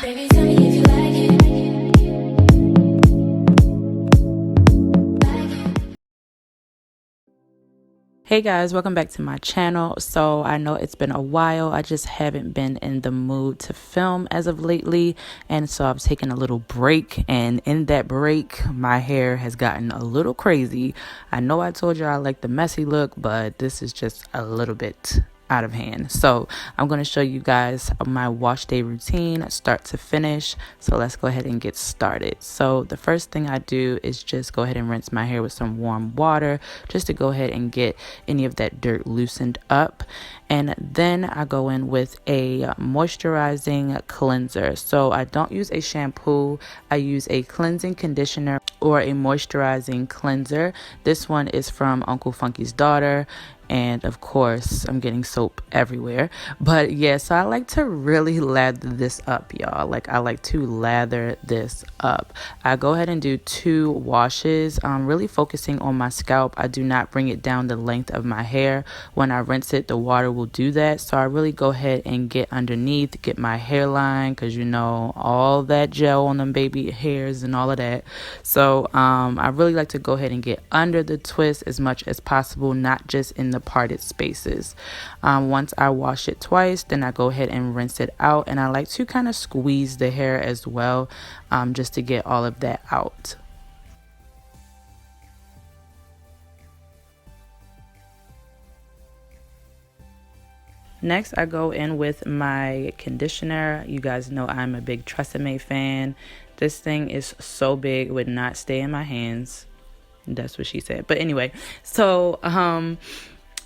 Baby, tell me if you like it. Hey guys, welcome back to my channel. So I know it's been a while. I just haven't been in the mood to film as of lately, and so I've taken a little break, and in that break my hair has gotten a little crazy. I know I told you I like the messy look, but this is just a little bit out of hand. So I'm going to show you guys my wash day routine start to finish. So let's go ahead and get started. So the first thing I do is just go ahead and rinse my hair with some warm water just to go ahead and get any of that dirt loosened up. And then I go in with a moisturizing cleanser. So I don't use a shampoo. I use a cleansing conditioner or a moisturizing cleanser. This one is from Uncle Funky's daughter. And of course, I'm getting soap everywhere. But yeah, so I like to really lather this up, y'all. Like, I like to lather this up. I go ahead and do 2 washes, really focusing on my scalp. I do not bring it down the length of my hair. When I rinse it, the water will do that. So I really go ahead and get underneath, get my hairline, because you know, all that gel on them baby hairs and all of that. So I really like to go ahead and get under the twist as much as possible, not just in the parted spaces. Once I wash it twice, then I go ahead and rinse it out, and I like to kind of squeeze the hair as well, just to get all of that out. Next, I go in with my conditioner. You guys know I'm a big TRESemmé fan. This thing is so big, it would not stay in my hands. That's what she said. But anyway, so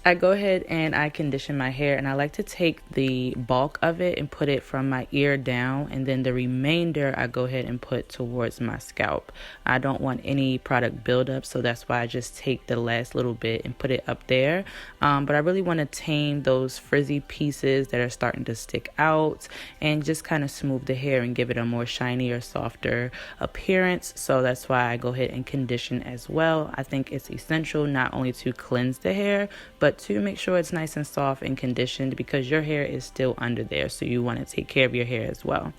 I go ahead and I condition my hair, and I like to take the bulk of it and put it from my ear down, and then the remainder I go ahead and put towards my scalp. I don't want any product buildup, so that's why I just take the last little bit and put it up there. But I really want to tame those frizzy pieces that are starting to stick out and just kind of smooth the hair and give it a more shiny or softer appearance. So that's why I go ahead and condition as well. I think it's essential not only to cleanse the hair, but to make sure it's nice and soft and conditioned, because your hair is still under there, so you want to take care of your hair as well.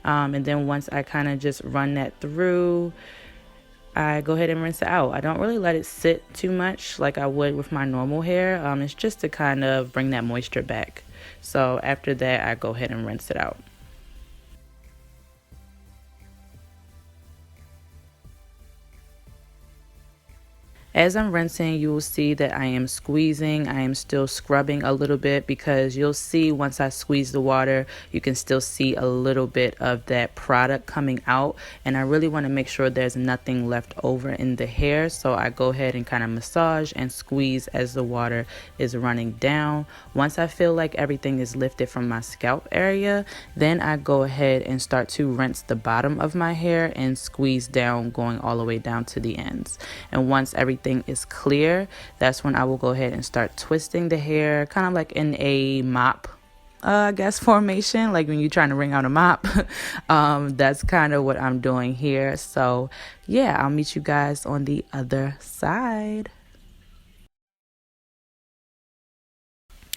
And then once I kind of just run that through, I go ahead and rinse it out. I don't really let it sit too much like I would with my normal hair. It's just to kind of bring that moisture back. So after that, I go ahead and rinse it out. As I'm rinsing, you will see that I am squeezing. I am still scrubbing a little bit, because you'll see once I squeeze the water, you can still see a little bit of that product coming out. And I really want to make sure there's nothing left over in the hair. So I go ahead and kind of massage and squeeze as the water is running down. Once I feel like everything is lifted from my scalp area, then I go ahead and start to rinse the bottom of my hair and squeeze down, going all the way down to the ends. And once everything is clear, that's when I will go ahead and start twisting the hair, kind of like in a mop I guess formation, like when you're trying to wring out a mop. That's kind of what I'm doing here. So yeah, I'll meet you guys on the other side.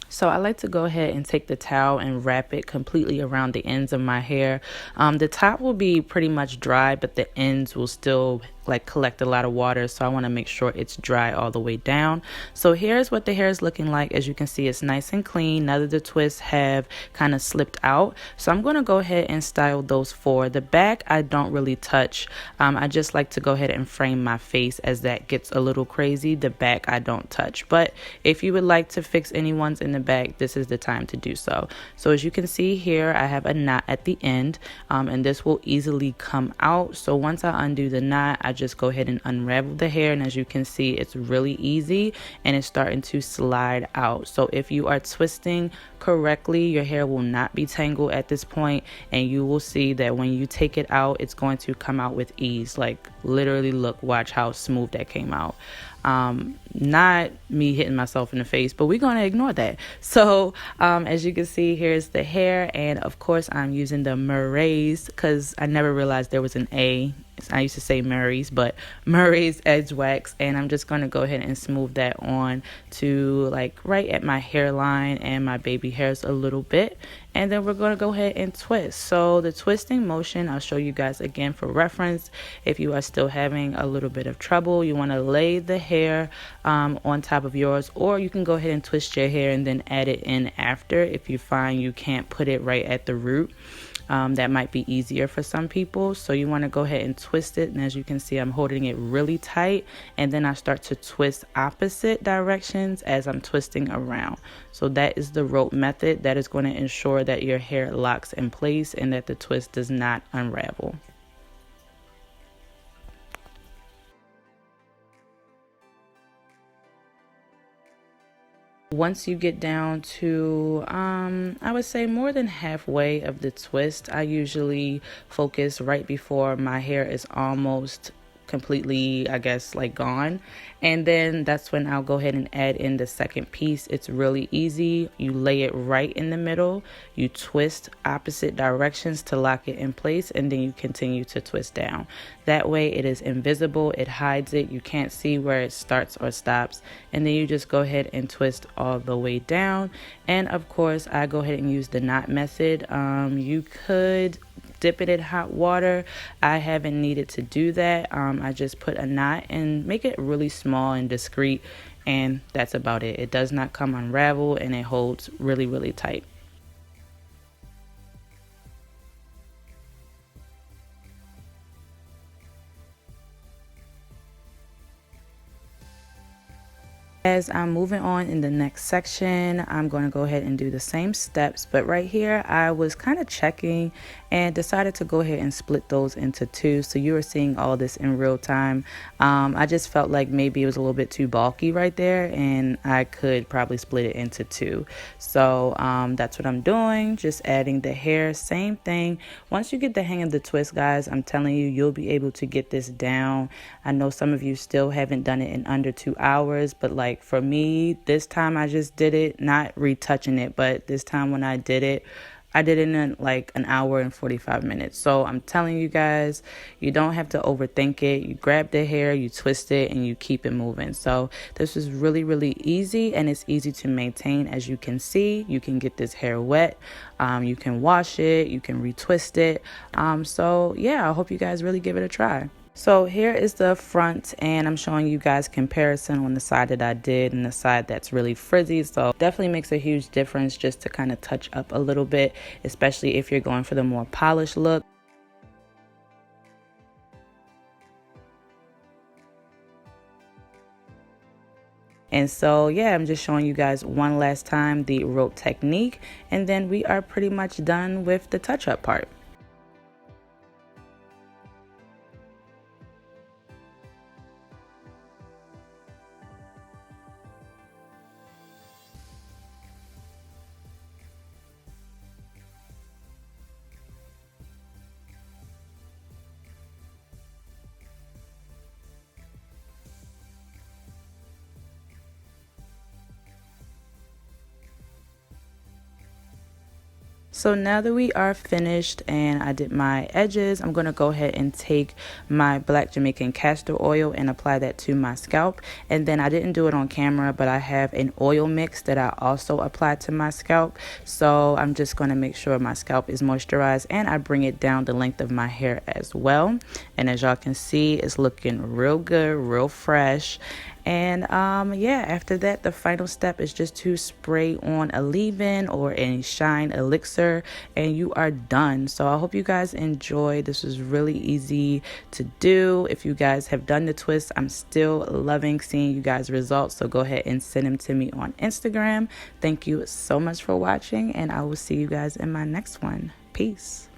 So I like to go ahead and take the towel and wrap it completely around the ends of my hair. The top will be pretty much dry, but the ends will still like collect a lot of water, so I want to make sure it's dry all the way down. So here's what the hair is looking like. As you can see, it's nice and clean. None of the twists have kind of slipped out. So I'm going to go ahead and style those for the back. I don't really touch. I just like to go ahead and frame my face, as that gets a little crazy. The back I don't touch, but if you would like to fix any ones in the back, this is the time to do so. So as you can see here, I have a knot at the end, and this will easily come out. So once I undo the knot, I just go ahead and unravel the hair, and as you can see, it's really easy and it's starting to slide out. So if you are twisting correctly, your hair will not be tangled at this point, and you will see that when you take it out, it's going to come out with ease. Like literally, look, watch how smooth that came out. not me hitting myself in the face, but we're going to ignore that. So as you can see, here's the hair, and of course I'm using the Murray's, because I never realized there was an A. I used to say Murray's, but Murray's Edge Wax, and I'm just going to go ahead and smooth that on to like right at my hairline and my baby hairs a little bit, and then we're going to go ahead and twist. So the twisting motion, I'll show you guys again for reference. If you are still having a little bit of trouble, you want to lay the hair on top of yours, or you can go ahead and twist your hair and then add it in after if you find you can't put it right at the root. That might be easier for some people. So you want to go ahead and twist it, and as you can see, I'm holding it really tight, and then I start to twist opposite directions as I'm twisting around. So that is the rope method. That is going to ensure that your hair locks in place and that the twist does not unravel. Once you get down to, I would say more than halfway of the twist, I usually focus right before my hair is almost completely, I guess, like gone, and then that's when I'll go ahead and add in the second piece. It's really easy. You lay it right in the middle, you twist opposite directions to lock it in place, and then you continue to twist down. That way it is invisible, it hides it, you can't see where it starts or stops, and then you just go ahead and twist all the way down. And of course I go ahead and use the knot method. You could dip it in hot water. I haven't needed to do that. I just put a knot and make it really small and discreet, and that's about it. It does not come unraveled, and it holds really, really tight. As I'm moving on in the next section, I'm going to go ahead and do the same steps, but right here I was kind of checking and decided to go ahead and split those into two, so you are seeing all this in real time. I just felt like maybe it was a little bit too bulky right there, and I could probably split it into two. So that's what I'm doing, just adding the hair, same thing. Once you get the hang of the twist, guys, I'm telling you, you'll be able to get this down. I know some of you still haven't done it in under 2 hours, but like for me, this time I just did it, not retouching it, but this time when I did it in like an hour and 45 minutes. So I'm telling you guys, you don't have to overthink it. You grab the hair, you twist it, and you keep it moving. So this is really, really easy, and it's easy to maintain. As you can see, you can get this hair wet. You can wash it, you can retwist it. So yeah, I hope you guys really give it a try. So here is the front, and I'm showing you guys comparison on the side that I did and the side that's really frizzy. So definitely makes a huge difference just to kind of touch up a little bit, especially if you're going for the more polished look. And so yeah, I'm just showing you guys one last time the rope technique, and then we are pretty much done with the touch-up part. So now that we are finished and I did my edges, I'm going to go ahead and take my black Jamaican castor oil and apply that to my scalp. And then I didn't do it on camera, but I have an oil mix that I also apply to my scalp. So I'm just going to make sure my scalp is moisturized, and I bring it down the length of my hair as well. And as y'all can see, it's looking real good, real fresh. And yeah, after that, the final step is just to spray on a leave-in or a shine elixir, and you are done. So I hope you guys enjoy. This was really easy to do. If you guys have done the twist, I'm still loving seeing you guys' results. So go ahead and send them to me on Instagram. Thank you so much for watching, and I will see you guys in my next one. Peace.